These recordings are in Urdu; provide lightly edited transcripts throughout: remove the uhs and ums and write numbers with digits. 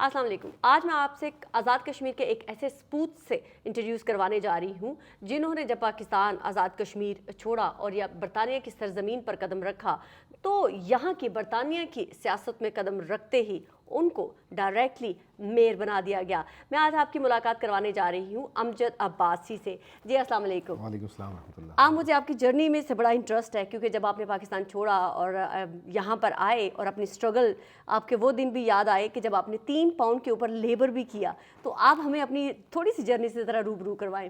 السلام علیکم. آج میں آپ سے آزاد کشمیر کے ایک ایسے سپوت سے انٹروڈیوس کروانے جا رہی ہوں جنہوں نے جب پاکستان آزاد کشمیر چھوڑا اور یا برطانیہ کی سرزمین پر قدم رکھا تو یہاں کی برطانیہ کی سیاست میں قدم رکھتے ہی ان کو ڈائریکٹلی میئر بنا دیا گیا. میں آج آپ کی ملاقات کروانے جا رہی ہوں امجد عباسی سے. جی السلام علیکم. وعلیکم السلام ورحمۃ اللہ. آپ مجھے آپ کی جرنی میں سے بڑا انٹرسٹ ہے کیونکہ جب آپ نے پاکستان چھوڑا اور یہاں پر آئے اور اپنی اسٹرگل، آپ کے وہ دن بھی یاد آئے کہ جب آپ نے 3 پاؤنڈ کے اوپر لیبر بھی کیا. تو آپ ہمیں اپنی تھوڑی سی جرنی سے ذرا روبرو کروائیں.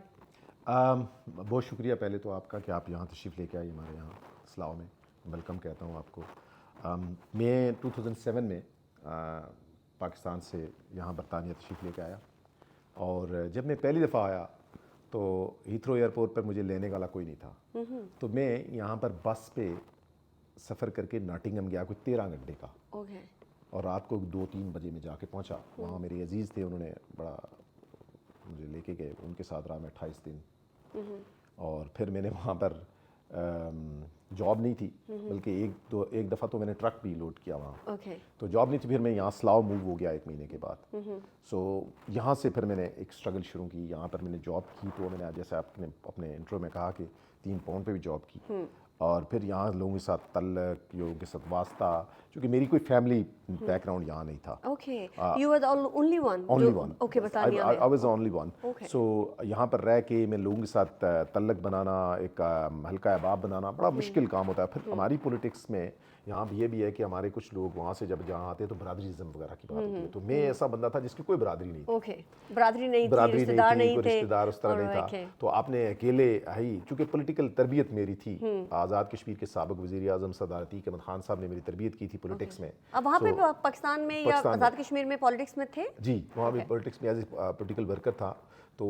بہت شکریہ پہلے تو آپ کا کہ آپ یہاں تشریف لے کے آئیے ہمارے یہاں اسلاؤ میں. ویلکم کہتا ہوں آپ کو. میں 2007 میں پاکستان سے یہاں برطانیہ تشریف لے کے آیا اور جب میں پہلی دفعہ آیا تو ہیتھرو ایئرپورٹ پر مجھے لینے والا کوئی نہیں تھا. تو میں یہاں پر بس پہ سفر کر کے ناٹنگھم گیا کوئی 13 گھنٹے کا اور رات کو 2-3 بجے میں جا کے پہنچا. وہاں میرے عزیز تھے، انہوں نے بڑا مجھے لے کے گئے، ان کے ساتھ رہا میں 28 دن. اور پھر میں نے وہاں پر جاب نہیں تھی بلکہ ایک دفعہ تو میں نے ٹرک بھی لوڈ کیا وہاں. تو جاب نہیں تھی، پھر میں یہاں اسلاؤ موو ہو گیا 1 مہینے کے بعد. سو یہاں سے پھر میں نے ایک اسٹرگل شروع کی. یہاں پر میں نے جاب کی تو میں نے جیسے آپ نے اپنے انٹرو میں کہا کہ 3 پاؤنڈ پہ بھی جاب کی اور پھر یہاں لوگوں کے ساتھ تعلق، لوگوں کے ساتھ واسطہ، چونکہ میری کوئی فیملی بیک گراؤنڈ یہاں نہیں تھا. You were the only one. I was the only one. So یہاں پر رہ کے میں لوگوں کے ساتھ تعلق بنانا، ایک حلقہ احباب بنانا بڑا مشکل کام ہوتا ہے. پھر ہماری پولیٹکس میں یہاں بھی یہ بھی ہے کہ ہمارے کچھ لوگ وہاں سے جب جہاں آتے ہیں تو برادریزم وغیرہ کی بات ہوتی ہے. تو میں ایسا بندہ تھا جس کی کوئی برادری نہیں تھی. برادری نہیں تھی، کوئی رشتہ دار اس طرح نہیں تھا. تو آپ نے اکیلے ہی، چونکہ پولیٹیکل تربیت میری تھی، آزاد کشمیر کے سابق وزیر اعظم سردار عتیق احمد خان صاحب نے میری تربیت کی تھی پولیٹکس میں. اب وہاں پہ پاکستان میں یا آزاد کشمیر میں پالیٹکس میں تھے؟ جی وہاں بھی پولیٹکس میں ایز اے پولیٹیکل ورکر تھا. تو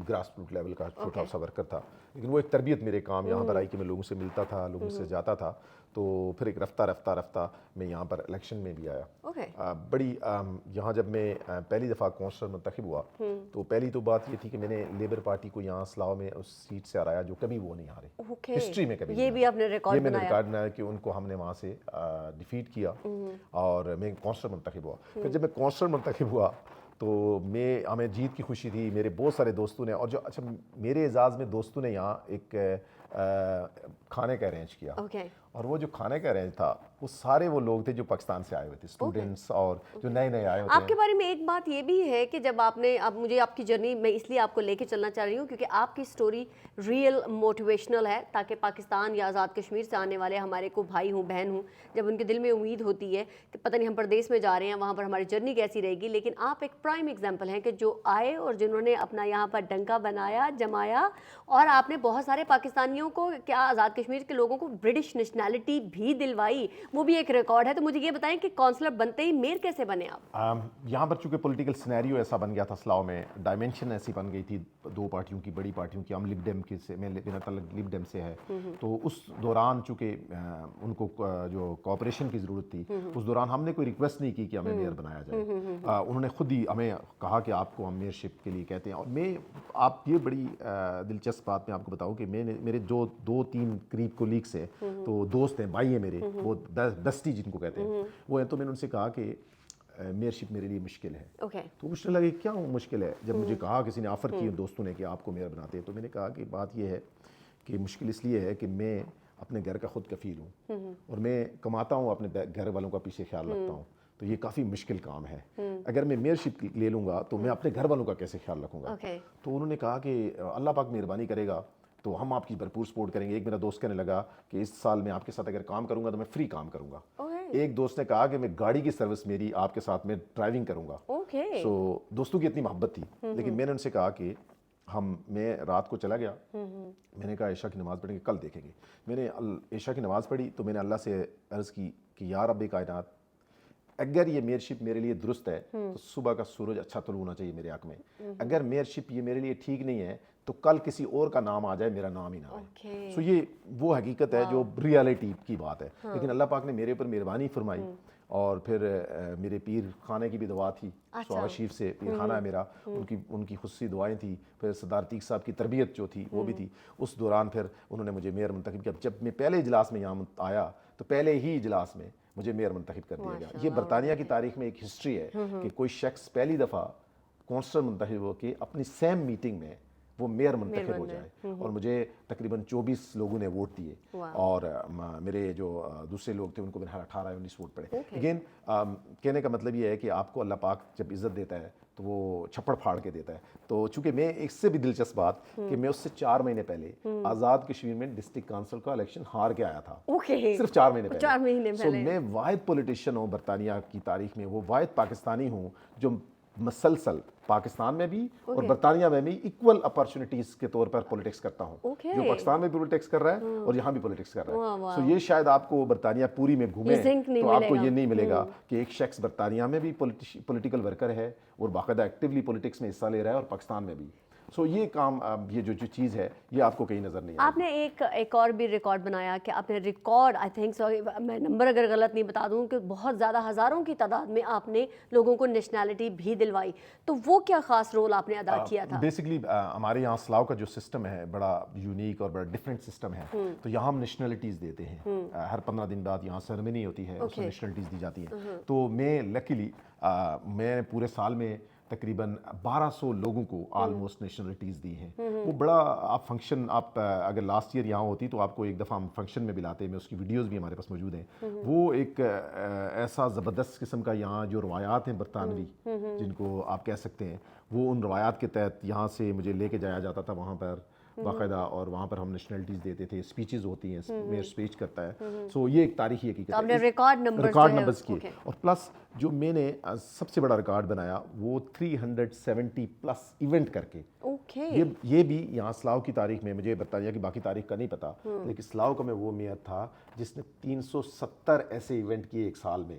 گراس روٹ لیول کا چھوٹا سا ورکر تھا، لیکن وہ ایک تربیت میرے کام یہاں پر آئی کہ میں لوگوں سے ملتا تھا، لوگوں سے جاتا تھا. تو پھر ایک رفتہ میں یہاں پر الیکشن میں بھی آیا. بڑی یہاں جب میں پہلی دفعہ کونسلر منتخب ہوا تو پہلی تو بات یہ تھی کہ میں نے لیبر پارٹی کو یہاں اسلاؤ میں اس سیٹ سے ہرایا جو کبھی وہ نہیں ہارے ہسٹری میں. کبھی یہ بھی آپ نے ریکارڈ میں نے ریکارڈ بنایا کہ ان کو ہم نے وہاں سے ڈیفیٹ کیا اور میں کونسلر منتخب ہوا. پھر جب میں کونسلر منتخب ہوا تو ہمیں جیت کی خوشی تھی. میرے بہت سارے دوستوں نے، اور جو اچھا میرے اعزاز میں دوستوں نے یہاں ایک کھانے کا ارینج کیا. اور وہ جو کھانے کا ارینج تھا وہ سارے وہ لوگ تھے جو پاکستان سے آئے ہوئے تھے، اسٹوڈنٹس اور جو نئے آئے ہوتے ہیں. آپ کے بارے میں ایک بات یہ بھی ہے کہ جب آپ نے، اب مجھے آپ کی جرنی میں اس لیے آپ کو لے کے چلنا چاہ رہی ہوں کیونکہ آپ کی سٹوری ریئل موٹیویشنل ہے، تاکہ پاکستان یا آزاد کشمیر سے آنے والے ہمارے کو بھائی ہوں بہن ہوں، جب ان کے دل میں امید ہوتی ہے کہ پتہ نہیں ہم پردیس میں جا رہے ہیں وہاں پر ہماری جرنی کیسی رہے گی، لیکن آپ ایک پرائم ایگزامپل ہیں کہ جو آئے اور جنہوں نے اپنا یہاں پر ڈنکا بنایا، جمایا، اور آپ نے بہت سارے پاکستانیوں کو، کیا آزاد کشمیر کے لوگوں کو برٹش نیشنلٹی بھی دلوائی. وہ بھی ایک ریکارڈ ہے. تو مجھے یہ بتائیں کہ کونسلر بنتے ہی میئر کیسے بنے آپ؟ یہاں پر چونکہ پولیٹیکل سینیریو ایسا بن گیا تھا اسلاؤ میں، ڈائمینشن ایسی بن گئی تھی 2 پارٹیوں کی، بڑی پارٹیوں کی. ہم لب ڈیم کے سے، میرا تعلق لب ڈیم سے ہے. تو اس دوران چونکہ ان کو جو کوآپریشن کی ضرورت تھی، اس دوران ہم نے کوئی ریکویسٹ نہیں کی کہ ہمیں میئر بنایا جائے. انہوں نے خود ہی ہمیں کہا کہ آپ کو ہم میئرشپ کے لیے کہتے ہیں. اور آپ یہ بڑی دلچسپ بات میں آپ کو بتاؤں کہ میرے جو 2-3 قریب کولیگس ہیں، تو دوست ہیں، بھائی ہیں میرے، وہ دستی جن کو کہتے ہیں وہ ہیں. تو میں نے ان سے کہا کہ میئرشپ میرے لیے مشکل ہے. تو مجھے لگا کیا مشکل ہے؟ جب مجھے کہا کسی نے آفر کی دوستوں نے کہ آپ کو میئر بناتے ہیں، تو میں نے کہا کہ بات یہ ہے کہ مشکل اس لیے ہے کہ میں اپنے گھر کا خود کفیل ہوں اور میں کماتا ہوں، اپنے گھر والوں کا پیچھے خیال رکھتا ہوں. تو یہ کافی مشکل کام ہے. اگر میں میئرشپ لے لوں گا تو میں اپنے گھر والوں کا کیسے خیال رکھوں گا؟ تو انہوں نے کہا کہ اللہ پاک مہربانی کرے گا تو ہم آپ کی بھرپور سپورٹ کریں گے. ایک میرا دوست کہنے لگا کہ اس سال میں آپ کے ساتھ اگر کام کروں گا تو میں فری کام کروں گا. ایک دوست نے کہا کہ میں گاڑی کی سروس میری آپ کے ساتھ میں ڈرائیونگ کروں گا. سو دوستوں کی اتنی محبت تھی. لیکن میں نے ان سے کہا کہ میں رات کو چلا گیا، میں نے کہا عشاء کی نماز پڑھیں گے، کل دیکھیں گے. میں نے عشاء کی نماز پڑھی تو میں نے اللہ سے عرض کی کہ یا رب کائنات، اگر یہ میئرشپ میرے لیے درست ہے تو صبح کا سورج اچھا طلوع ہونا چاہیے میرے حق میں. اگر میئرشپ یہ میرے لیے ٹھیک نہیں ہے تو کل کسی اور کا نام آ جائے، میرا نام ہی نہ آئے. سو یہ وہ حقیقت ہے جو ریالٹی کی بات ہے. لیکن اللہ پاک نے میرے اوپر مہربانی فرمائی اور پھر میرے پیر خانے کی بھی دعا تھی، سوارا شریف سے پیر خانہ ہے میرا، ان کی خصوصی دعائیں تھیں. پھر سردار عتیق صاحب کی تربیت جو تھی وہ بھی تھی. اس دوران پھر انہوں نے مجھے میئر منتخب کیا. جب میں پہلے اجلاس میں یہاں آیا تو پہلے ہی اجلاس میں مجھے میئر منتخب کر دیا گیا. یہ برطانیہ کی تاریخ میں ایک ہسٹری ہے کہ کوئی شخص پہلی دفعہ کونسلر منتخب ہو کے اپنی سیم میٹنگ میں وہ میئر منتخب ہو جائے. اور مجھے تقریباً 24 لوگوں نے ووٹ دیے اور میرے جو دوسرے لوگ تھے ان کو میں 18-19 ووٹ پڑے. لیکن کہنے کا مطلب یہ ہے کہ آپ کو اللہ پاک جب عزت دیتا ہے تو وہ چھپڑ پھاڑ کے دیتا ہے. تو چونکہ میں اس سے بھی دلچسپ بات کہ میں اس سے 4 مہینے پہلے آزاد کشمیر میں ڈسٹرکٹ کونسل کا الیکشن ہار کے آیا تھا, صرف 4 مہینے پہلے. سو میں واحد پولیٹیشین ہوں برطانیہ کی تاریخ میں, وہ واحد پاکستانی ہوں جو مسلسل پاکستان میں بھی اور برطانیہ میں بھی ایکول اپرچونٹیز کے طور پر پولیٹکس کرتا ہوں, جو پاکستان میں بھی پولیٹکس کر رہا ہے اور یہاں بھی پولیٹکس کر رہا ہے. سو یہ شاید آپ کو برطانیہ پوری میں گھومے تو آپ کو یہ نہیں ملے گا کہ ایک شخص برطانیہ میں بھی پولیٹیکل ورکر ہے اور باقاعدہ ایکٹیولی پولیٹکس میں حصہ لے رہا ہے اور پاکستان میں بھی. سو یہ کام یہ جو چیز ہے یہ آپ کو کہیں نظر نہیں آئے. آپ نے ایک اور بھی ریکارڈ بنایا کہ آپ نے ریکارڈ آئی تھنک سو, میں نمبر اگر غلط نہیں بتا دوں, کہ بہت زیادہ ہزاروں کی تعداد میں آپ نے لوگوں کو نیشنلٹی بھی دلوائی. تو وہ کیا خاص رول آپ نے ادا کیا تھا؟ بیسکلی ہمارے یہاں اسلاؤ کا جو سسٹم ہے بڑا یونیک اور بڑا ڈفرینٹ سسٹم ہے. تو یہاں ہم نیشنلٹیز دیتے ہیں, ہر 15 دن بعد یہاں سرمنی ہوتی ہے, اس میں نیشنلٹیز دی جاتی ہیں. تو میں لکیلی میں پورے سال میں تقریباً 1200 لوگوں کو آلموسٹ نیشنلٹیز دی ہیں. وہ بڑا آپ فنکشن, آپ اگر لاسٹ ایئر یہاں ہوتی تو آپ کو ایک دفعہ ہم فنکشن میں بلاتے ہیں, میں اس کی ویڈیوز بھی ہمارے پاس موجود ہیں. وہ ایک ایسا زبردست قسم کا یہاں جو روایات ہیں برطانوی جن کو آپ کہہ سکتے ہیں, وہ ان روایات کے تحت یہاں سے مجھے لے کے جایا جاتا تھا وہاں پر باقاعدہ, اور وہاں پر ہم نیشنلٹیز دیتے تھے, اسپیچز ہوتی ہیں, میئر اسپیچ کرتا ہے. سو یہ ایک تاریخی حقیقت ہے. ریکارڈ نمبرز کیے, اور پلس جو میں نے سب سے بڑا ریکارڈ بنایا وہ 370 پلس ایونٹ کر کے. یہ بھی یہاں اسلاؤ کی تاریخ میں, مجھے برطانیہ کی باقی تاریخ کا نہیں پتا, لیکن اسلاؤ کا میں وہ میئر تھا جس نے 370 ایسے ایونٹ کیے ایک سال میں,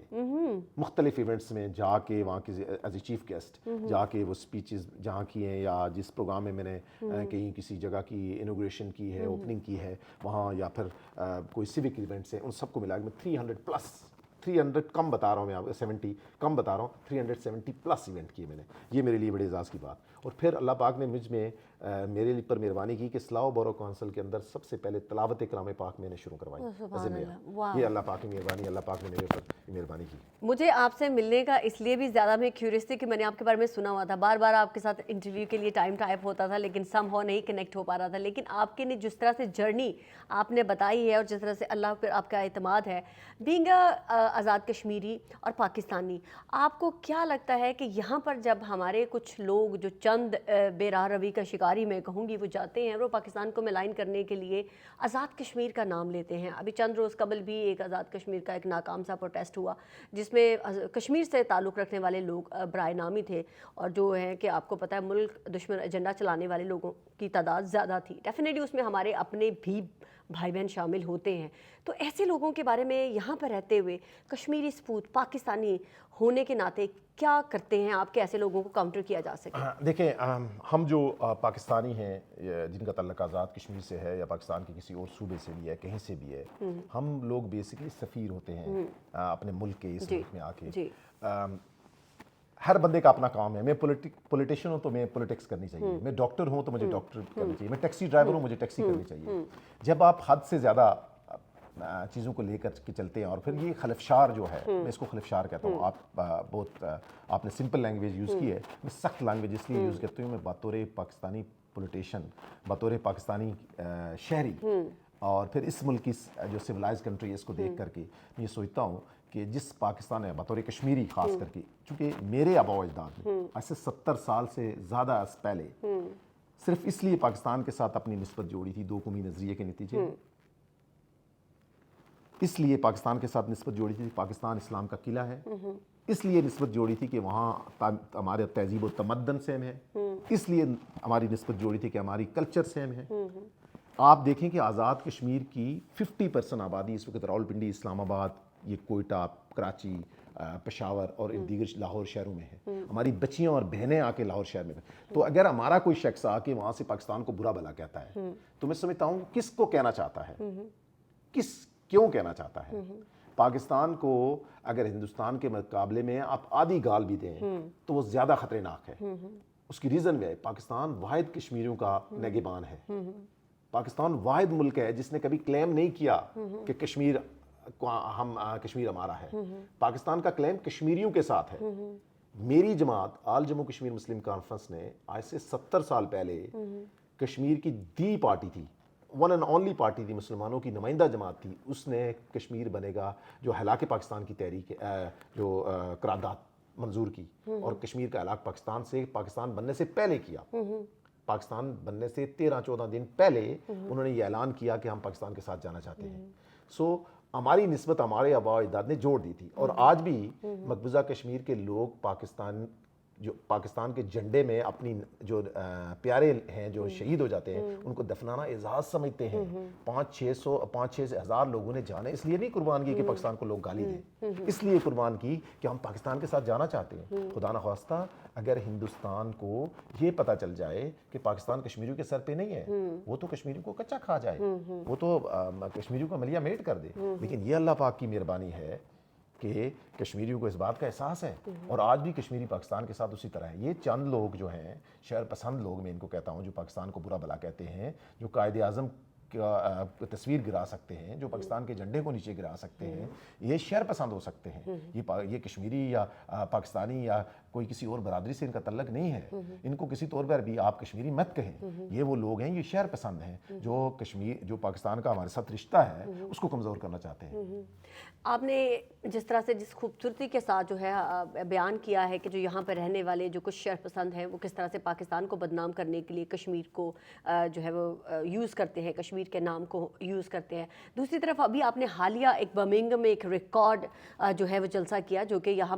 مختلف ایونٹس میں جا کے وہاں کی ایز اے چیف گیسٹ جا کے وہ اسپیچز جہاں کی ہیں, یا جس پروگرام میں میں نے کہیں کسی جگہ کی انوگریشن کی ہے, اوپننگ کی ہے وہاں, یا پھر کوئی سیوک ایونٹس ہیں, ان سب کو ملا کے میں 300 کم بتا رہا ہوں, میں آپ 70 کم بتا رہا ہوں, 370 پلس ایونٹ کیے میں نے. یہ میرے لیے بڑے اعزاز کی بات. اور پھر اللہ پاک نے مجھ میں میرے پر مہربانی کی کہ اسلاؤ بورو کونسل کے اندر سب سے پہلے تلاوت کلام پاک میں نے شروع کروائی. یہ اللہ پاک کی مہربانی, اللہ پاک نے میرے اوپر مہربانی کی. مجھے آپ سے ملنے کا اس لیے بھی زیادہ میں کیوریس تھی کہ میں نے آپ کے بارے میں سنا ہوا تھا, بار بار آپ کے ساتھ انٹرویو کے لیے ٹائم ٹائپ ہوتا تھا لیکن سم ہو نہیں کنیکٹ ہو پا رہا تھا. لیکن آپ کے نے جس طرح سے جرنی آپ نے بتائی ہے اور جس طرح سے اللہ پر آپ کا اعتماد ہے, بینگ آزاد کشمیری اور پاکستانی, آپ کو کیا لگتا ہے کہ یہاں پر جب ہمارے کچھ لوگ جو چند بے راہ روی کا شکاری میں کہوں گی وہ جاتے ہیں, وہ پاکستان کو ملائن کرنے کے لیے آزاد کشمیر کا نام لیتے ہیں. ابھی چند روز قبل بھی ایک آزاد کشمیر کا ایک ناکام سا پروٹیسٹ ہوا جس میں کشمیر سے تعلق رکھنے والے لوگ برائے نامی تھے, اور جو ہے کہ آپ کو پتہ ہے ملک دشمن ایجنڈا چلانے والے لوگوں کی تعداد زیادہ تھی. ڈیفینیٹلی اس میں ہمارے اپنے بھی بھائی بہن شامل ہوتے ہیں. تو ایسے لوگوں کے بارے میں یہاں پر رہتے ہوئے کشمیری سپوت پاکستانی ہونے کے ناطے کیا کرتے ہیں آپ کہ ایسے لوگوں کو کاؤنٹر کیا جا سکے؟ دیکھیں, ہم جو پاکستانی ہیں جن کا تعلق آزاد کشمیر سے ہے یا پاکستان کے کسی اور صوبے سے بھی ہے, کہیں سے بھی ہے, ہم لوگ بیسکلی سفیر ہوتے ہیں اپنے ملک کے, اس ملک میں آ کے. ہر بندے کا اپنا کام ہے. میں پولیٹیشین ہوں تو میں پولیٹکس کرنی چاہیے, میں ڈاکٹر ہوں تو مجھے ڈاکٹر کرنی چاہیے, میں ٹیکسی ڈرائیور ہوں مجھے ٹیکسی کرنی چاہیے. جب آپ حد سے زیادہ چیزوں کو لے کر کے چلتے ہیں, اور پھر یہ خلفشار جو ہے, میں اس کو خلفشار کہتا ہوں. آپ نے سمپل لینگویج یوز کی ہے, میں سخت لینگویج اس لیے یوز کرتی ہوں. میں بطور پاکستانی پولیٹیشین, بطور پاکستانی شہری, اور پھر اس ملک کی جو سویلائز کنٹری ہے اس کو دیکھ کر کے میں یہ سوچتا ہوں کہ جس پاکستان ہے بطور کشمیری خاص کر کے, چونکہ میرے آباء و اجداد نے آج سے 70 سال سے زیادہ پہلے صرف اس لیے پاکستان کے ساتھ اپنی نسبت جوڑی تھی, 2 قومی نظریے کے نتیجے, اس لیے پاکستان کے ساتھ نسبت جوڑی تھی پاکستان اسلام کا قلعہ ہے, اس لیے نسبت جوڑی تھی کہ وہاں ہمارے تہذیب و تمدن سیم ہے, اس لیے ہماری نسبت جوڑی تھی کہ ہماری کلچر سیم ہے. آپ دیکھیں کہ آزاد کشمیر کی 50% آبادی اس وقت راولپنڈی, اسلام آباد, یہ کوئٹہ, کراچی, پشاور اور دیگر لاہور شہروں میں ہے. ہماری بچیاں اور بہنیں آ کے لاہور شہر میں. تو اگر ہمارا کوئی شخص آ کے وہاں سے پاکستان کو برا بھلا کہتا ہے تو میں سمجھتا ہوں کس کو کہنا چاہتا ہے, کیوں کہنا چاہتا ہے. پاکستان کو اگر ہندوستان کے مقابلے میں آپ آدھی گال بھی دیں تو وہ زیادہ خطرناک ہے. اس کی ریزن بھی ہے, پاکستان واحد کشمیریوں کا نگہبان ہے. پاکستان واحد ملک ہے جس نے کبھی کلیم نہیں کیا کہ کشمیر ہم کشمیر ہمارا ہے، پاکستان کا کلیم کشمیریوں کے ساتھ ہے۔ میری جماعت آل جموں کشمیر مسلم کانفرنس نے آج سے 70 سال پہلے کشمیر کی دی پارٹی تھی، ون اینڈ اونلی پارٹی تھی، مسلمانوں کی نمائندہ جماعت تھی، اس نے کشمیر بنے گا جو ہلاک پاکستان کی تحریک جو قرارداد منظور کی، اور کشمیر کا علاق پاکستان سے پاکستان بننے سے پہلے کیا۔ پاکستان بننے سے 13-14 دن پہلے انہوں نے یہ اعلان کیا کہ ہم پاکستان کے ساتھ جانا چاہتے ہیں۔ سو ہماری نسبت ہمارے آباء و اجداد نے جوڑ دی تھی، اور آج بھی مقبوضہ کشمیر کے لوگ پاکستان کے جھنڈے میں اپنی جو پیارے ہیں جو شہید ہو جاتے ہیں ان کو دفنانا اعزاز سمجھتے ہیں۔ 5-6 ہزار لوگوں نے جانے اس لیے نہیں قربان کی کہ پاکستان کو لوگ گالی دیں، اس لیے قربان کی کہ ہم پاکستان کے ساتھ جانا چاہتے ہیں۔ خدا نخواستہ اگر ہندوستان کو یہ پتہ چل جائے کہ پاکستان کشمیریوں کے سر پہ نہیں ہے، وہ تو کشمیریوں کو کچا کھا جائے، وہ تو کشمیریوں کو ملیا میٹ کر دے، لیکن یہ اللہ پاک کی مہربانی ہے کہ کشمیریوں کو اس بات کا احساس ہے، اور آج بھی کشمیری پاکستان کے ساتھ اسی طرح ہے۔ یہ چند لوگ جو ہیں شہر پسند لوگ میں ان کو کہتا ہوں، جو پاکستان کو برا بھلا کہتے ہیں، جو قائد اعظم کا تصویر گرا سکتے ہیں، جو پاکستان کے جھنڈے کو نیچے گرا سکتے ہیں، یہ شہر پسند ہو سکتے ہیں، یہ کشمیری یا پاکستانی یا کوئی کسی اور برادری سے ان کا تعلق نہیں ہے۔ ان کو کسی طور پر بھی آپ کشمیری مت کہیں، یہ وہ لوگ ہیں، یہ شہر پسند ہیں جو پاکستان کا ہمارے ساتھ رشتہ ہے اس کو کمزور کرنا چاہتے ہیں۔ آپ نے جس طرح سے جس خوبصورتی کے ساتھ جو ہے بیان کیا ہے کہ جو یہاں پہ رہنے والے جو کچھ شہر پسند ہیں وہ کس طرح سے پاکستان کو بدنام کرنے کے لیے کشمیر کو جو ہے وہ یوز کرتے ہیں، کشمیر کے نام کو یوز کرتے ہیں۔ دوسری طرف ابھی آپ نے حالیہ ایک برمنگھم میں ایک ریکارڈ جو ہے وہ جلسہ کیا، جو کہ یہاں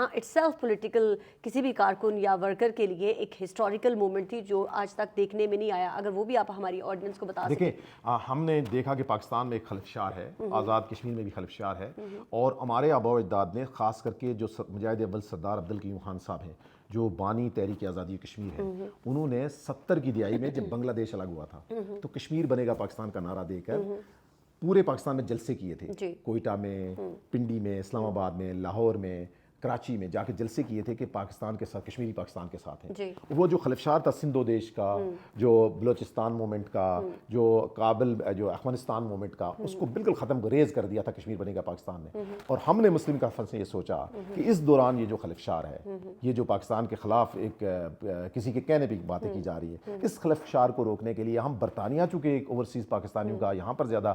اٹ سیلف پولیٹیکل کسی بھی کارکن یا ورکر کے لیے ایک ہسٹوریکل مومنٹ تھی جو آج تک دیکھنے میں نہیں آیا۔ اگر وہ بھی آپ ہماری آڈینس کو بتا سکیں۔ دیکھیں، ہم نے دیکھا کہ پاکستان میں ایک خلفشار ہے، آزاد کشمیر میں بھی خلفشار ہے، اور ہمارے آباء و اجداد نے خاص کر کے جو مجاہد اول سردار عبدالقیوم خان صاحب ہیں جو بانی تحریک آزادی کشمیر ہیں، انہوں نے 70 کی دہائی میں جب بنگلہ دیش الگ ہوا تھا تو کشمیر بنے گا پاکستان کا نعرہ دے کر پورے پاکستان میں جلسے کیے تھے، کوئٹہ میں، پنڈی میں، اسلام آباد میں، لاہور میں، کراچی میں جا کے جلسے کیے تھے کہ پاکستان کے ساتھ کشمیری پاکستان کے ساتھ ہیں۔ وہ جو خلفشار تھا سندھو دیش کا، جو بلوچستان مومنٹ کا، جو کابل جو افغانستان مومنٹ کا، اس کو بالکل ختم ریز کر دیا تھا کشمیر بنے گا پاکستان میں۔ اور ہم نے مسلم کانفرنس نے یہ سوچا کہ اس دوران یہ جو خلفشار ہے، یہ جو پاکستان کے خلاف ایک کسی کے کہنے پہ باتیں کی جا رہی ہے، اس خلفشار کو روکنے کے لیے ہم برطانیہ چونکہ ایک اوورسیز پاکستانیوں کا یہاں پر زیادہ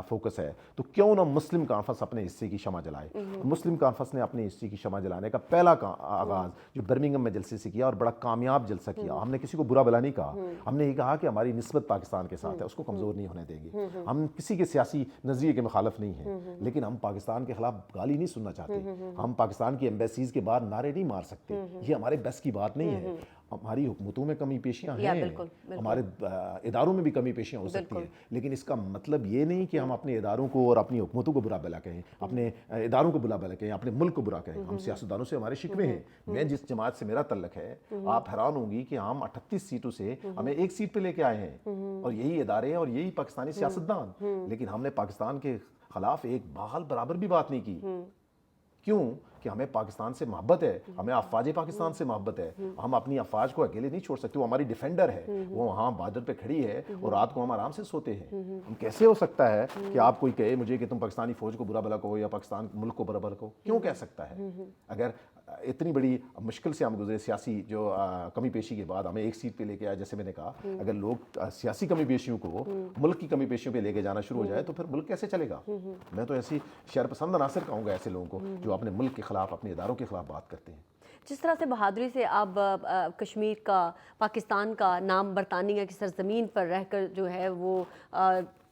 فوکس ہے، تو کیوں نہ مسلم کانفرنس اپنے حصے کی شمع جلائے۔ مسلم کانفرنس نے اپنے حصے کی شمع جلانے کا پہلا آغاز جو برمنگھم میں جلسے سے کیا، اور بڑا کامیاب جلسہ کیا۔ ہم نے کسی کو برا بلا نہیں کہا، ہم نے یہ کہا کہ ہماری نسبت پاکستان کے ساتھ ہے، اس کو کمزور نہیں ہونے دیں گے۔ ہم کسی کے سیاسی نظریے کے مخالف نہیں ہیں، لیکن ہم پاکستان کے خلاف گالی نہیں سننا چاہتے، ہم پاکستان کی ایمبیسیز کے بعد نعرے نہیں مار سکتے، یہ ہمارے بس کی بات نہیں ہے۔ ہماری حکومتوں میں کمی پیشیاں ہیں، ہمارے اداروں میں بھی کمی پیشیاں ہو سکتی ہیں، لیکن اس کا مطلب یہ نہیں کہ ہم اپنے اداروں کو اور اپنی حکومتوں کو برا بلا کہیں، اپنے اداروں کو برا بلا کہیں، اپنے ملک کو برا کہیں۔ ہم سیاستدانوں سے ہمارے شکوے ہیں۔ میں جس جماعت سے میرا تعلق ہے، آپ حیران ہوں گی کہ ہم 38 سیٹوں سے ہمیں 1 سیٹ پہ لے کے آئے ہیں، اور یہی ادارے اور یہی پاکستانی سیاستدان، لیکن ہم نے پاکستان کے خلاف ایک بغل برابر بھی بات نہیں کی۔ کیوں؟ کہ ہمیں پاکستان سے محبت ہے، ہمیں افواج پاکستان سے محبت ہے، ہم اپنی افواج کو اکیلے نہیں چھوڑ سکتے، وہ ہماری ڈیفینڈر ہے، وہ وہاں بارڈر پہ کھڑی ہے، اور رات کو ہم آرام سے سوتے ہیں۔ ہم کیسے ہو سکتا ہے کہ آپ کوئی کہے مجھے کہ تم پاکستانی فوج کو برا بھلا کہو یا پاکستان ملک کو برا بھلا کہو؟ کیوں کہہ سکتا ہے؟ اگر اتنی بڑی مشکل سے ہم گزرے سیاسی جو کمی پیشی کے بعد ہمیں 1 سیٹ پہ لے کے آئے، جیسے میں نے کہا، اگر لوگ سیاسی کمی پیشیوں کو ملک کی کمی پیشیوں پہ لے کے جانا شروع ہو جائے تو پھر ملک کیسے چلے گا؟ میں تو ایسی شہر پسند عناصر کہوں گا ایسے لوگوں کو جو اپنے ملک کے خلاف، اپنے اداروں کے خلاف بات کرتے ہیں۔ جس طرح سے بہادری سے آپ کشمیر کا، پاکستان کا نام برطانیہ کی سرزمین پر رہ کر جو ہے وہ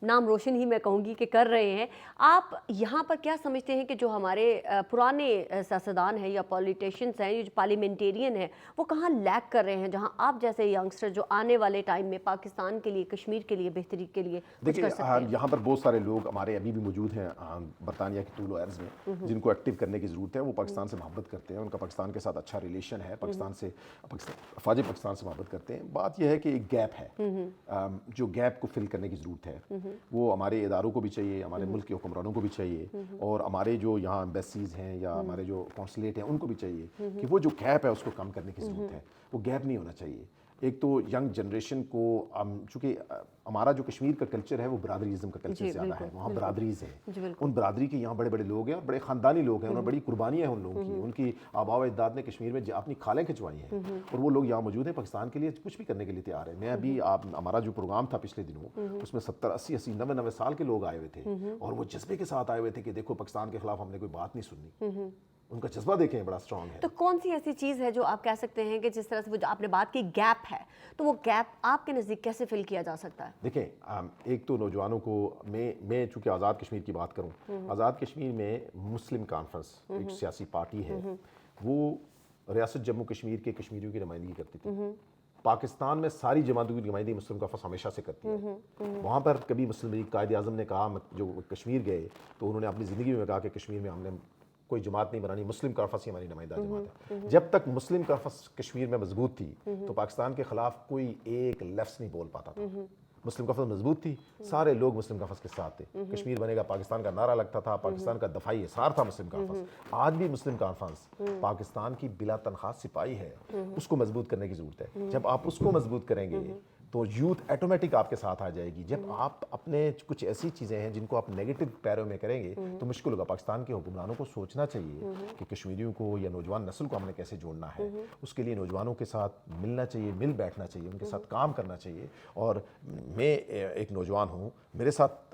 نام روشن ہی میں کہوں گی کہ کر رہے ہیں، آپ یہاں پر کیا سمجھتے ہیں کہ جو ہمارے پرانے سیاستدان ہیں یا پولیٹیشنز ہیں، یہ جو پارلیمنٹیرین ہیں، وہ کہاں لیک کر رہے ہیں، جہاں آپ جیسے ینگسٹر جو آنے والے ٹائم میں پاکستان کے لیے، کشمیر کے لیے، بہتری کے لیے کچھ کر سکتے ہیں؟ یہاں پر بہت سارے لوگ ہمارے ابھی بھی موجود ہیں برطانیہ کے طول و عرض میں، جن کو ایکٹیو کرنے کی ضرورت ہے۔ وہ پاکستان سے محبت کرتے ہیں، ان کا پاکستان کے ساتھ اچھا ریلیشن ہے، پاکستان سے افواج پاکستان سے محبت کرتے ہیں۔ بات یہ ہے کہ ایک گیپ ہے، جو گیپ کو فل کرنے کی ضرورت ہے، وہ ہمارے اداروں کو بھی چاہیے، ہمارے ملک کے حکمرانوں کو بھی چاہیے، اور ہمارے جو یہاں ایمبیسیز ہیں یا ہمارے جو کونسلیٹ ہیں ان کو بھی چاہیے کہ وہ جو گیپ ہے اس کو کم کرنے کی ضرورت ہے۔ وہ گیپ نہیں ہونا چاہیے۔ ایک تو ینگ جنریشن کو چونکہ ہمارا جو کشمیر کا کلچر ہے وہ برادریزم کا کلچر زیادہ ہے, وہاں برادریز ہیں, ان برادری کے یہاں بڑے بڑے لوگ ہیں اور بڑے خاندانی لوگ ہیں, انہوں نے بڑی قربانیاں ہیں ان لوگوں کی, ان کی آباء و اجداد نے کشمیر میں اپنی کھالیں کھچوائی ہیں اور وہ لوگ یہاں موجود ہیں, پاکستان کے لیے کچھ بھی کرنے کے لیے تیار ہیں. میں ابھی ہمارا جو پروگرام تھا پچھلے دنوں اس میں 70 80 90 سال کے لوگ آئے ہوئے تھے اور وہ جذبے کے ساتھ آئے ہوئے تھے کہ دیکھو پاکستان کے خلاف ہم نے کوئی بات نہیں سننی. ان کا جذبہ دیکھیں بڑا اسٹرانگ ہے. تو کون سی ایسی چیز ہے جو آپ کہہ سکتے ہیں کہ جس طرح سے وہ جو آپ نے بات کی گیپ ہے, تو وہ گیپ آپ کے نزدیک کیسے فل کیا جا سکتا ہے؟ دیکھیں ایک تو نوجوانوں کو میں چونکہ آزاد کشمیر کی بات کروں, آزاد کشمیر میں مسلم کانفرنس ایک سیاسی پارٹی ہے, وہ ریاست جموں کشمیر کے کشمیریوں کی نمائندگی کرتی تھی. پاکستان میں ساری جماعتوں کی نمائندگی مسلم کانفرنس ہمیشہ سے کرتی ہے. وہاں پر کبھی مسلم لیگ قائد اعظم نے کہا, جو کشمیر گئے تو انہوں نے اپنی زندگی میں کہا کہ کشمیر میں ہم نے کوئی جماعت نہیں بنانی, مسلم کانفرنس ہی ہماری نمائندہ جماعت ہے. جب تک مسلم کانفرنس کشمیر میں مضبوط تھی تو پاکستان کے خلاف کوئی ایک لفظ نہیں بول پاتا تھا. مسلم کانفرنس مضبوط تھی, سارے لوگ مسلم کانفرنس کے ساتھ تھے. کشمیر بنے گا پاکستان کا نعرہ لگتا تھا, پاکستان کا دفاعی احسار تھا مسلم کانفرنس. آج بھی مسلم کانفرنس پاکستان کی بلا تنخواہ سپاہی ہے, اس کو مضبوط کرنے کی ضرورت ہے. جب آپ اس کو مضبوط کریں گے تو یوتھ ایٹومیٹک آپ کے ساتھ آ جائے گی. جب آپ اپنے کچھ ایسی چیزیں ہیں جن کو آپ نیگیٹو پیروں میں کریں گے تو مشکل ہوگا. پاکستان کے حکمرانوں کو سوچنا چاہیے کہ کشمیریوں کو یا نوجوان نسل کو ہم نے کیسے جوڑنا ہے. اس کے لیے نوجوانوں کے ساتھ ملنا چاہیے, مل بیٹھنا چاہیے, ان کے ساتھ کام کرنا چاہیے. اور میں ایک نوجوان ہوں, میرے ساتھ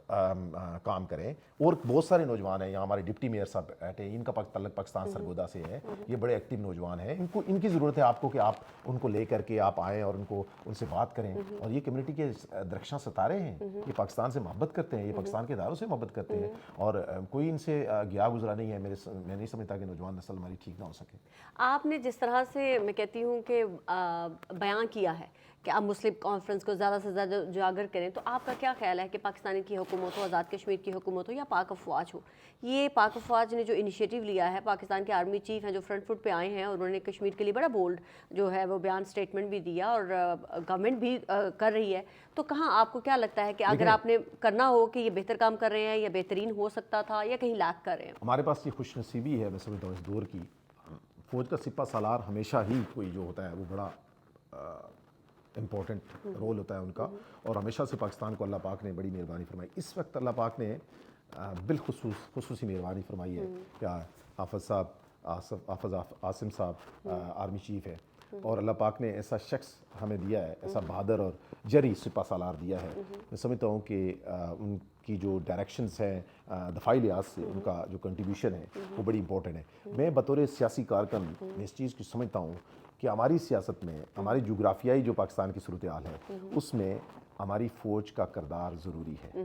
کام کریں. اور بہت سارے نوجوان ہیں یہاں, ہمارے ڈپٹی میئر صاحب بیٹھے ہیں, ان کا تعلق پاکستان سرگودا سے ہے, یہ بڑے ایکٹیو نوجوان ہیں. ان کی ضرورت ہے آپ کو کہ آپ ان کو لے کر کے آپ آئیں اور ان سے بات کریں. اور یہ کمیونٹی کے درخشاں ستارے ہیں, یہ پاکستان سے محبت کرتے ہیں, یہ پاکستان کے اداروں سے محبت کرتے ہیں اور کوئی ان سے گیا گزرا نہیں ہے. میں نہیں سمجھتا کہ نوجوان نسل ہماری ٹھیک نہ ہو سکے. آپ نے جس طرح سے میں کہتی ہوں کہ بیان کیا ہے کہ آپ مسلم کانفرنس کو زیادہ سے زیادہ اجاگر کریں, تو آپ کا کیا خیال ہے کہ پاکستانی کی حکومت ہو, آزاد کشمیر کی حکومت ہو یا پاک افواج ہو, یہ پاک افواج نے جو انیشیٹو لیا ہے, پاکستان کے آرمی چیف ہیں جو فرنٹ فٹ پہ آئے ہیں اور انہوں نے کشمیر کے لیے بڑا بولڈ جو ہے وہ بیان اسٹیٹمنٹ بھی دیا اور گورنمنٹ بھی کر رہی ہے, تو کہاں آپ کو کیا لگتا ہے کہ اگر آپ نے کرنا ہو کہ یہ بہتر کام کر رہے ہیں یا بہترین ہو سکتا تھا یا کہیں لیک کر رہے ہیں؟ ہمارے پاس یہ خوش نصیبی ہے, میں سمجھتا ہوں اس دور کی, فوج کا سپہ سالار ہمیشہ ہی کوئی جو ہوتا ہے وہ بڑا امپورٹنٹ رول ہوتا ہے ان کا, اور ہمیشہ سے پاکستان کو اللہ پاک نے بڑی مہربانی فرمائی. اس وقت اللہ پاک نے بالخصوص خصوصی مہربانی فرمائی ہے کہ حافظ عاصم صاحب آرمی چیف ہے, اور اللہ پاک نے ایسا شخص ہمیں دیا ہے, ایسا بہادر اور جری سپہ سالار دیا ہے. میں سمجھتا ہوں کہ ان کی جو ڈائریکشنز ہیں دفاعی لحاظ سے ان کا جو کنٹریبیوشن ہے وہ بڑی امپورٹنٹ ہے. میں بطور سیاسی کارکن میں اس چیز کی سمجھتا ہوں کہ ہماری سیاست میں ہماری جغرافیائی جو پاکستان کی صورتحال ہے اس میں ہماری فوج کا کردار ضروری ہے,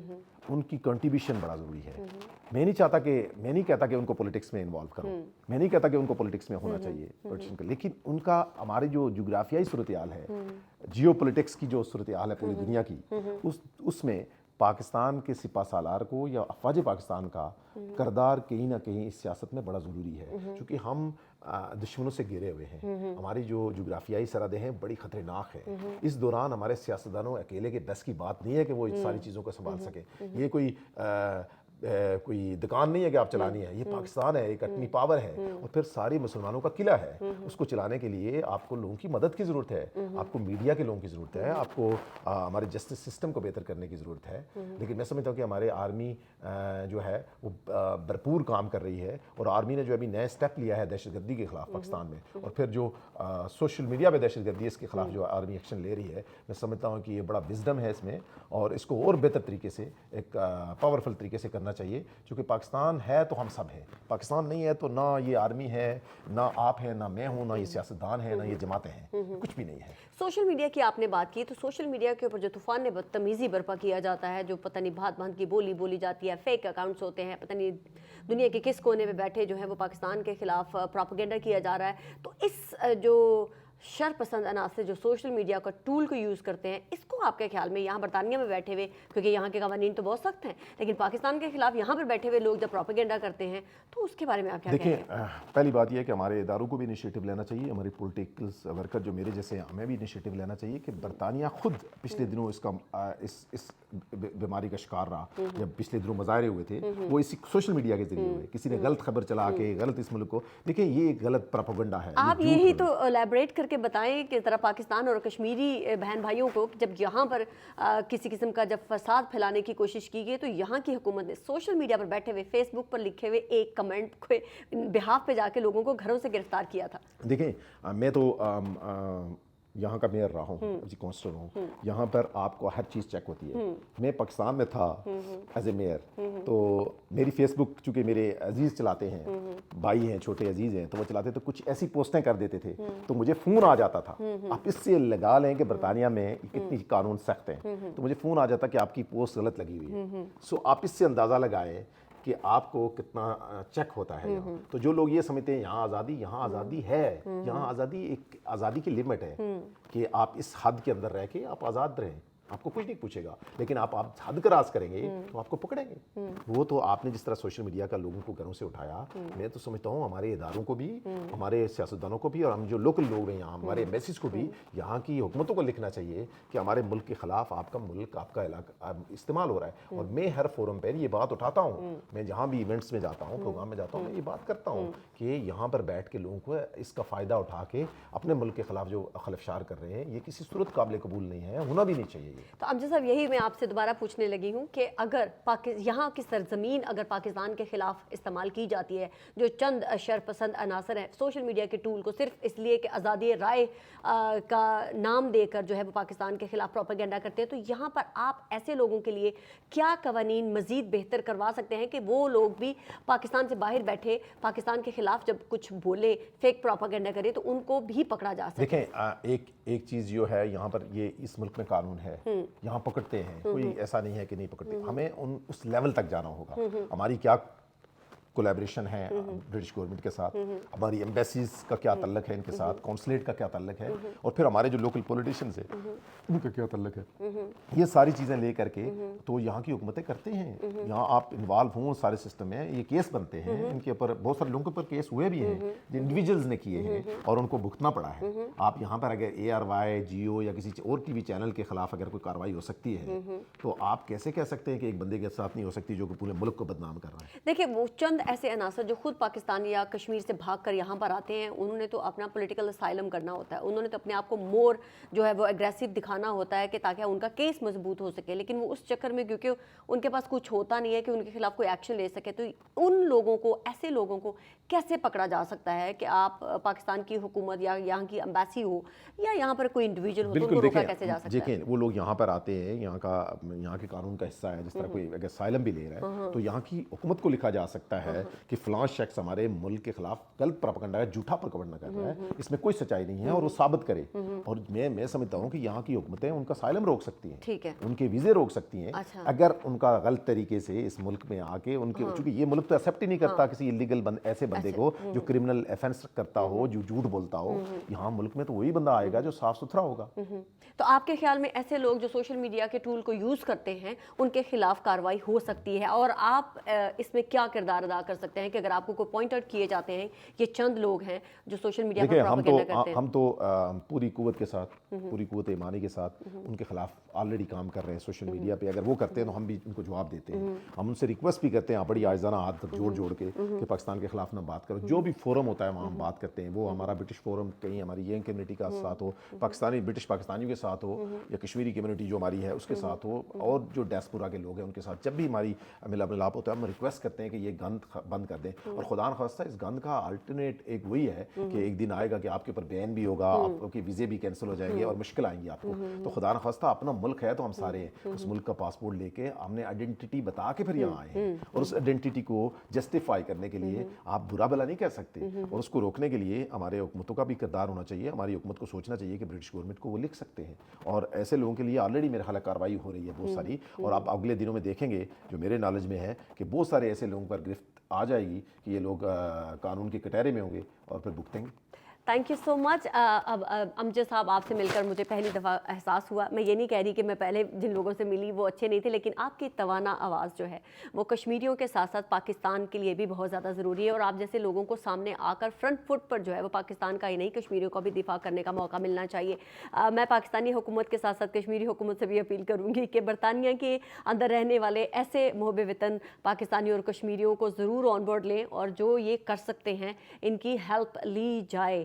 ان کی کنٹریبیوشن بڑا ضروری ہے. میں نہیں کہتا کہ ان کو پولیٹکس میں انوالو کرو, میں نہیں کہتا کہ ان کو پولیٹکس میں ہونا چاہیے, لیکن ان کا ہماری جو جغرافیائی صورتحال ہے, جیو پولیٹکس کی جو صورتحال ہے پوری دنیا کی, اس میں پاکستان کے سپہ سالار کو یا افواج پاکستان کا کردار کہیں نہ کہیں اس سیاست میں بڑا ضروری ہے. چونکہ ہم دشمنوں سے گھرے ہوئے ہیں, ہماری جو جغرافیائی سرحدیں ہیں بڑی خطرناک ہیں. اس دوران ہمارے سیاستدانوں اکیلے کے بس کی بات نہیں ہے کہ وہ ان ساری چیزوں کو سنبھال سکیں. یہ کوئی دکان نہیں ہے کہ آپ چلانی ہے, یہ پاکستان ہے, ایک اٹمی پاور ہے, اور پھر ساری مسلمانوں کا قلعہ ہے. اس کو چلانے کے لیے آپ کو لوگوں کی مدد کی ضرورت ہے, آپ کو میڈیا کے لوگوں کی ضرورت ہے, آپ کو ہمارے جسٹس سسٹم کو بہتر کرنے کی ضرورت ہے. لیکن میں سمجھتا ہوں کہ ہمارے آرمی جو ہے وہ بھرپور کام کر رہی ہے, اور آرمی نے جو ابھی نیا اسٹیپ لیا ہے دہشت گردی کے خلاف پاکستان میں, اور پھر جو سوشل میڈیا پہ دہشت گردی اس کے خلاف جو آرمی ایکشن لے رہی ہے, میں سمجھتا ہوں کہ یہ بڑا وزڈم ہے اس میں, اور اس کو اور بہتر طریقے سے ایک پاورفل طریقے سے کرنا چاہیے. چونکہ پاکستان ہے تو ہم سب ہیں, پاکستان نہیں ہے تو نہ یہ آرمی ہے, نہ آپ ہیں, نہ میں ہوں, نہ یہ سیاستدان ہیں, نہ یہ جماعتیں ہیں, کچھ بھی نہیں ہے. سوشل میڈیا کی آپ نے بات کی, تو سوشل میڈیا کے اوپر جو طوفان بدتمیزی برپا کیا جاتا ہے, جو پتہ نہیں بھات بھات کی بولی جاتی ہے, فیک اکاؤنٹس ہوتے ہیں, پتہ نہیں دنیا کے کس کونے میں بیٹھے جو ہے وہ پاکستان کے خلاف پروپیگنڈا کیا جا رہا ہے. تو اس جو شر پسند عناصر جو سوشل میڈیا کا ٹول کو یوز کرتے ہیں, اس کو آپ کے خیال میں یہاں برطانیہ میں بیٹھے ہوئے, کیونکہ یہاں کے قوانین تو بہت سخت ہیں, لیکن پاکستان کے خلاف یہاں پر بیٹھے ہوئے لوگ جب پروپیگنڈا کرتے ہیں, تو اس کے بارے میں آپ کیا کہیں گے؟ دیکھیں, پہلی بات یہ ہے کہ ہمارے اداروں کو بھی انیشیٹو لینا چاہیے, ہماری پولیٹیکل ورکر جو میرے جیسے ہیں ہمیں بھی انیشیٹو لینا چاہیے کہ برطانیہ خود پچھلے دنوں اس بیماری کا شکار رہا, جب پچھلے دنوں مظاہرے ہوئے تھے وہ اسی سوشل میڈیا کے ذریعے ہوئے, کسی نے غلط خبر چلا کے غلط اس ملک کو, دیکھیں یہ ایک غلط پروپیگنڈا ہے. آپ یہی تو الیبریٹ کر کے بتائیں کہ ذرا پاکستان اور کشمیری بہن بھائیوں کو کہ جب یہاں پر کسی قسم کا جب فساد پھیلانے کی کوشش کی گئی تو یہاں کی حکومت نے سوشل میڈیا پر بیٹھے ہوئے فیس بک پر لکھے ہوئے ایک کمنٹ کے بہاف پہ جا کے لوگوں کو گھروں سے گرفتار کیا تھا. دیکھیں میں تو یہاں کا میئر رہا ہوں, جی کونسلر ہوں, یہاں پر آپ کو ہر چیز چیک ہوتی ہے. میں پاکستان میں تھا ایز اے میئر, تو میری فیس بک چونکہ میرے عزیز چلاتے ہیں, بھائی ہیں چھوٹے عزیز ہیں, تو وہ چلاتے تو کچھ ایسی پوسٹیں کر دیتے تھے تو مجھے فون آ جاتا تھا. آپ اس سے لگا لیں کہ برطانیہ میں کتنی قانون سخت ہیں, تو مجھے فون آ جاتا کہ آپ کی پوسٹ غلط لگی ہوئی ہے. سو آپ اس سے اندازہ لگائیں کہ آپ کو کتنا چیک ہوتا ہے یہاں. تو جو لوگ یہ سمجھتے ہیں یہاں آزادی ہے, یہاں آزادی ایک آزادی کی لمٹ ہے کہ آپ اس حد کے اندر رہ کے آپ آزاد رہیں, آپ کو کچھ نہیں پوچھے گا. لیکن آپ حد کراس کریں گے تو آپ کو پکڑیں گے. وہ تو آپ نے جس طرح سوشل میڈیا کا لوگوں کو گھروں سے اٹھایا, میں تو سمجھتا ہوں ہمارے اداروں کو بھی, ہمارے سیاستدانوں کو بھی, اور ہم جو لوکل لوگ ہیں یہاں ہمارے ایمبیسیز کو بھی یہاں کی حکومتوں کو لکھنا چاہیے کہ ہمارے ملک کے خلاف آپ کا ملک, آپ کا علاقہ استعمال ہو رہا ہے. اور میں ہر فورم پر یہ بات اٹھاتا ہوں, میں جہاں بھی ایونٹس میں جاتا ہوں, پروگرام میں جاتا ہوں, میں یہ بات کرتا ہوں کہ یہاں پر بیٹھ کے لوگوں کو اس کا فائدہ اٹھا کے اپنے ملک کے خلاف جو خلفشار کر رہے ہیں, یہ کسی صورت قابل قبول نہیں ہے, ہونا بھی نہیں چاہیے. تو امجد صاحب یہی میں آپ سے دوبارہ پوچھنے لگی ہوں کہ اگر یہاں کی سرزمین اگر پاکستان کے خلاف استعمال کی جاتی ہے, جو چند شرپسند عناصر ہیں سوشل میڈیا کے ٹول کو صرف اس لیے کہ آزادی رائے کا نام دے کر جو ہے وہ پاکستان کے خلاف پروپیگنڈا کرتے ہیں, تو یہاں پر آپ ایسے لوگوں کے لیے کیا قوانین مزید بہتر کروا سکتے ہیں کہ وہ لوگ بھی پاکستان سے باہر بیٹھے پاکستان کے خلاف جب کچھ بولے, فیک پروپیگنڈا کرے, تو ان کو بھی پکڑا جا سکے؟ دیکھیں ایک چیز جو ہے یہاں پر, یہ اس ملک میں قانون ہے, یہاں پکڑتے ہیں, کوئی ایسا نہیں ہے کہ نہیں پکڑتے. ہمیں اس لیول تک جانا ہوگا. ہماری کیا کولیبریشن ہے برٹش گورنمنٹ کے ساتھ, ہماری ایمبیسیز کا کیا تعلق ہے ان کے ساتھ, کونسلیٹ کا کیا تعلق ہے, اور پھر ہمارے جو لوکل پولیٹیشینز ہیں ان کا کیا تعلق ہے, یہ ساری چیزیں لے کر کے تو یہاں کی حکومتیں کرتے ہیں. یہاں آپ انوالو ہوں سارے سسٹم میں, یہ کیس بنتے ہیں, ان کے اوپر بہت سارے لوگوں کے اوپر کیس ہوئے بھی ہیں جو انڈیویجولز نے کیے ہیں اور ان کو بھگتنا پڑا ہے. آپ یہاں پر اگر ARY, جیو یا کسی اور ٹی وی چینل کے خلاف اگر کوئی کارروائی ہو سکتی ہے تو آپ کیسے کہہ سکتے ہیں کہ ایک بندے کے ساتھ نہیں ہو سکتی جو کہ پورے ملک کو بدنام کر رہا ہے؟ دیکھیں وہ چند ایسے عناصر جو خود پاکستان یا کشمیر سے بھاگ کر یہاں پر آتے ہیں, انہوں نے تو اپنا پولیٹیکل اسائلم کرنا ہوتا ہے, انہوں نے تو اپنے آپ کو مور جو ہے وہ اگریسو دکھانا ہوتا ہے کہ تاکہ ان کا کیس مضبوط ہو سکے. لیکن وہ اس چکر میں کیونکہ ان کے پاس کچھ ہوتا نہیں ہے کہ ان کے خلاف کوئی ایکشن لے سکے, تو ان لوگوں کو, ایسے لوگوں کو کیسے پکڑا جا سکتا ہے کہ آپ پاکستان کی حکومت یا یہاں کی ایمبیسی ہو یا یہاں پر کوئی انڈیویجول ہو, تو ان کو روکا کیسے جا سکتا ہے؟ دیکھیں وہ لوگ یہاں پر آتے ہیں, یہاں کے قانون کا حصہ ہے. جس طرح کوئی اگر اسائلم بھی لے رہا ہے تو یہاں کی حکومت کو لکھا جا سکتا ہے کہ فلاں شخص ہمارے ملک کے خلاف غلط پروپیگنڈا ہے, جھوٹا پروپیگنڈا کر رہا ہے, اس میں کوئی سچائی نہیں ہے, اور وہ ثابت کرے. اور میں سمجھتا ہوں کہ یہاں کی حکومتیں ان کا اسائلم روک سکتی ہیں, ٹھیک ہے, ان کے ویزے روک سکتی ہیں اگر ان کا غلط طریقے سے اس ملک میں آ کے ان کے, چونکہ یہ ملک تو ایکسیپٹ ہی نہیں کرتا کسی انلیگل ایسے بندے کو جو کرمنل ایفنس کرتا ہو, جو جھوٹ بولتا ہو. یہاں ملک میں تو وہی بندہ آئے گا جو صاف ستھرا ہوگا. تو آپ کے خیال میں ایسے لوگ جو سوشل میڈیا کے ٹول کو یوز کرتے ہیں ان کے خلاف کارروائی ہو سکتی ہے, اور آپ اس میں کیا کردار ادا کر سکتے ہیں کہ اگر آپ کو کوئی پوائنٹ آؤٹ کیے جاتے ہیں یہ چند لوگ ہیں جو سوشل میڈیا پر پروپیگنڈا کرتے ہیں؟ ہم تو پوری قوت کے ساتھ, پوری قوت ایمانی کے ساتھ ان کے خلاف آلریڈی کام کر رہے ہیں سوشل میڈیا پہ. اگر وہ کرتے ہیں تو ہم بھی ان کو جواب دیتے ہیں. ہم ان سے ریکویسٹ بھی کرتے ہیں بڑی عاجزانہ ہاتھ جوڑ کے کہ پاکستان کے خلاف نہ بات کرو. جو بھی فورم ہوتا ہے وہاں ہم بات کرتے ہیں, وہ ہمارا برٹش فورم کہیں ہماری یہ کمیونٹی کا ساتھ ہو, پاکستانی برٹش پاکستانیوں کے ساتھ ہو, یا کشمیری کمیونٹی جو ہماری ہے اس کے ساتھ ہو, اور جو ڈیاسپورا کے لوگ ہیں ان کے ساتھ جب بھی ہماری ملاپ ہوتا ہے ہم ریکویسٹ کرتے ہیں کہ یہ گند بند کر دیں. اور خدا نخواستہ اس گند کا الٹرنیٹ ایک وہی ہے کہ ایک دن آئے گا کہ آپ کے اوپر بین بھی ہوگا, آپ کے ویزے بھی کینسل ہو جائیں گے اور مشکل آئیں گی آپ کو. تو خدا نخواستہ اپنا ملک ہے تو ہم سارے اس ملک کا پاسپورٹ لے کے ہم نے آئیڈینٹی بتا کے پھر یہاں آئے ہیں, اور اس آئیڈینٹی کو جسٹیفائی کرنے کے لیے آپ برا بلا نہیں کہہ سکتے, اور اس کو روکنے کے لیے ہمارے حکومتوں کا بھی کردار ہونا چاہیے. ہماری حکومت کو سوچنا چاہیے کہ برٹش گورنمنٹ کو وہ لکھ سکتے ہیں, اور ایسے لوگوں کے لیے آلریڈی میرے خیال کارروائی ہو رہی ہے بہت ساری, اور آپ اگلے دنوں میں دیکھیں گے جو میرے نالج میں ہے کہ بہت سارے ایسے لوگوں پر گرفت آ جائے گی کہ یہ لوگ قانون کے کٹہرے میں ہوں گے اور پھر بھگتیں گے. تھینک یو سو مچ. اب امجد صاحب آپ سے مل کر مجھے پہلی دفعہ احساس ہوا, میں یہ نہیں کہہ رہی کہ میں پہلے جن لوگوں سے ملی وہ اچھے نہیں تھے, لیکن آپ کی توانا آواز جو ہے وہ کشمیریوں کے ساتھ ساتھ پاکستان کے لیے بھی بہت زیادہ ضروری ہے, اور آپ جیسے لوگوں کو سامنے آ کر فرنٹ فٹ پر جو ہے وہ پاکستان کا ہی نہیں کشمیریوں کا بھی دفاع کرنے کا موقع ملنا چاہیے. میں پاکستانی حکومت کے ساتھ ساتھ کشمیری حکومت سے بھی اپیل کروں گی کہ برطانیہ کے اندر رہنے والے ایسے محب وطن پاکستانی اور کشمیریوں کو ضرور آن بورڈ لیں, اور جو یہ کر سکتے ہیں ان کی ہیلپ لی جائے.